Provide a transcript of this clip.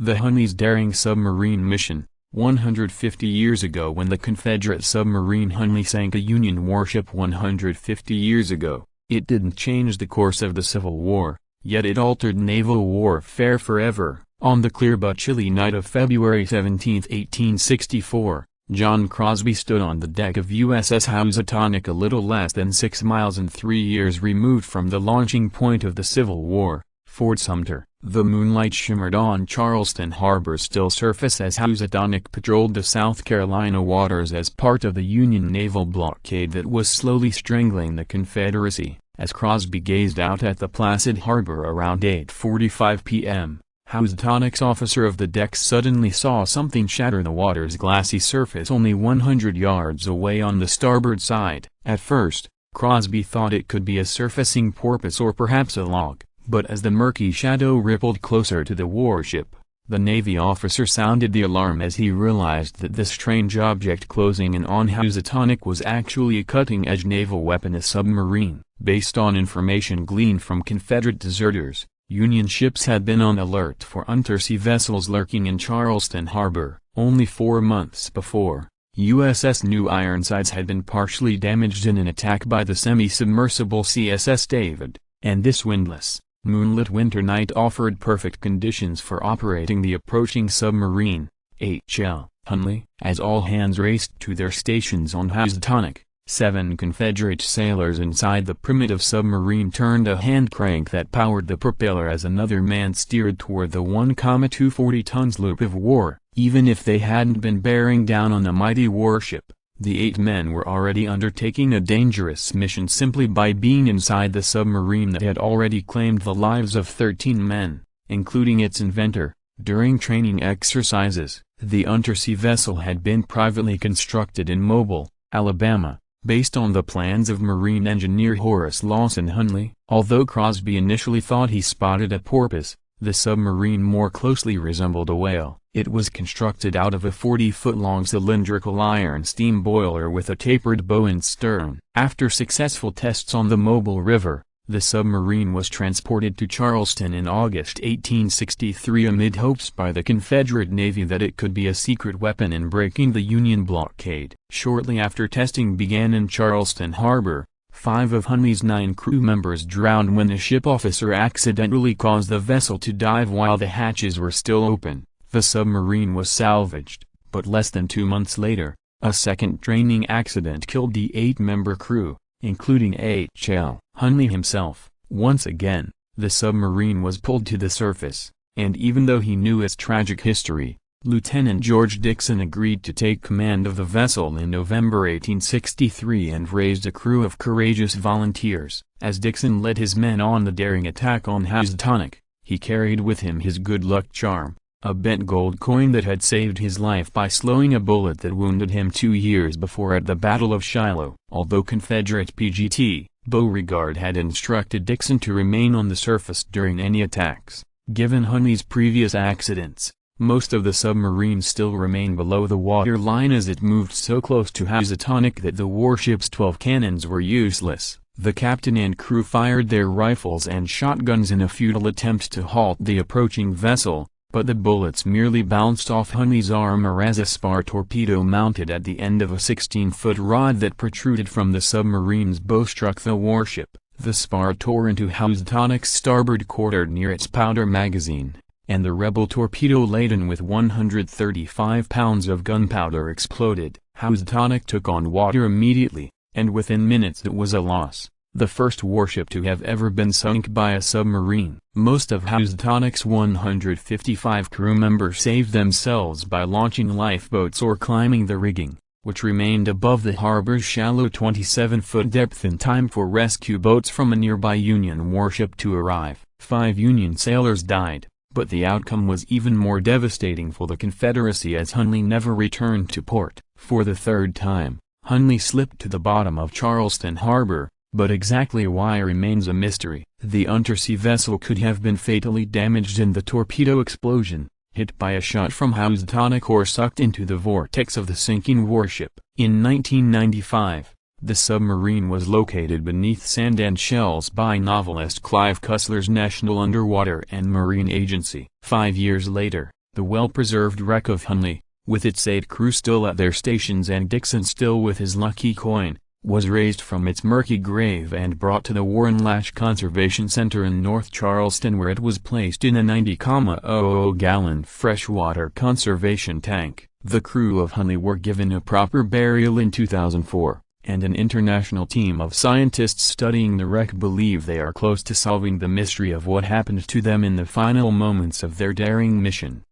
The Hunleys' daring submarine mission. 150 years ago, when the Confederate submarine Hunley sank a Union warship 150 years ago, it didn't change the course of the Civil War, yet it altered naval warfare forever. On the clear but chilly night of February 17, 1864, John Crosby stood on the deck of USS Housatonic, a little less than 6 miles and 3 years removed from the launching point of the Civil War, Fort Sumter. The moonlight shimmered on Charleston Harbor's still surface as Housatonic patrolled the South Carolina waters as part of the Union naval blockade that was slowly strangling the Confederacy. As Crosby gazed out at the placid harbor around 8:45 p.m., Housatonic's officer of the deck suddenly saw something shatter the water's glassy surface only 100 yards away on the starboard side. At first, Crosby thought it could be a surfacing porpoise or perhaps a log. But as the murky shadow rippled closer to the warship, the Navy officer sounded the alarm as he realized that this strange object closing in on Housatonic was actually a cutting-edge naval weapon, a submarine. Based on information gleaned from Confederate deserters, Union ships had been on alert for undersea vessels lurking in Charleston Harbor. Only 4 months before, USS New Ironsides had been partially damaged in an attack by the semi-submersible CSS David, and this windless, moonlit winter night offered perfect conditions for operating the approaching submarine, H.L. Hunley. As all hands raced to their stations on Housatonic, 7 Confederate sailors inside the primitive submarine turned a hand crank that powered the propeller as another man steered toward the 1,240 tons loop of war. Even if they hadn't been bearing down on a mighty warship, the 8 men were already undertaking a dangerous mission simply by being inside the submarine that had already claimed the lives of 13 men, including its inventor. During training exercises, the undersea vessel had been privately constructed in Mobile, Alabama, based on the plans of marine engineer Horace Lawson Hunley. Although Crosby initially thought he spotted a porpoise, the submarine more closely resembled a whale. It was constructed out of a 40-foot-long cylindrical iron steam boiler with a tapered bow and stern. After successful tests on the Mobile River, the submarine was transported to Charleston in August 1863 amid hopes by the Confederate Navy that it could be a secret weapon in breaking the Union blockade. Shortly after testing began in Charleston Harbor, 5 of Hunley's 9 crew members drowned when a ship officer accidentally caused the vessel to dive while the hatches were still open. The submarine was salvaged, but less than 2 months later, a second training accident killed the 8-member crew, including H.L. Hunley himself. Once again, the submarine was pulled to the surface, and even though he knew its tragic history, Lieutenant George Dixon agreed to take command of the vessel in November 1863 and raised a crew of courageous volunteers. As Dixon led his men on the daring attack on Housatonic, he carried with him his good luck charm, a bent gold coin that had saved his life by slowing a bullet that wounded him 2 years before at the Battle of Shiloh. Although Confederate PGT, Beauregard had instructed Dixon to remain on the surface during any attacks, given Hunley's previous accidents, most of the submarine still remained below the water line as it moved so close to Housatonic that the warship's 12 cannons were useless. The captain and crew fired their rifles and shotguns in a futile attempt to halt the approaching vessel, but the bullets merely bounced off Hunley's armor as a spar torpedo mounted at the end of a 16-foot rod that protruded from the submarine's bow struck the warship. The spar tore into Housatonic's starboard quarter near its powder magazine, and the rebel torpedo laden with 135 pounds of gunpowder exploded. Housatonic took on water immediately, and within minutes it was a loss. The first warship to have ever been sunk by a submarine. Most of Housatonic's 155 crew members saved themselves by launching lifeboats or climbing the rigging, which remained above the harbor's shallow 27-foot depth in time for rescue boats from a nearby Union warship to arrive. 5 Union sailors died, but the outcome was even more devastating for the Confederacy as Hunley never returned to port. For the 3rd time, Hunley slipped to the bottom of Charleston Harbor, but exactly why remains a mystery. The undersea vessel could have been fatally damaged in the torpedo explosion, hit by a shot from Housatonic or sucked into the vortex of the sinking warship. In 1995, the submarine was located beneath sand and shells by novelist Clive Cussler's National Underwater and Marine Agency. 5 years later, The well-preserved wreck of Hunley, with its 8 crew still at their stations and Dixon still with his lucky coin, was raised from its murky grave and brought to the Warren Lash Conservation Center in North Charleston, where it was placed in a 90,000-gallon freshwater conservation tank. The crew of Hunley were given a proper burial in 2004, and an international team of scientists studying the wreck believe they are close to solving the mystery of what happened to them in the final moments of their daring mission.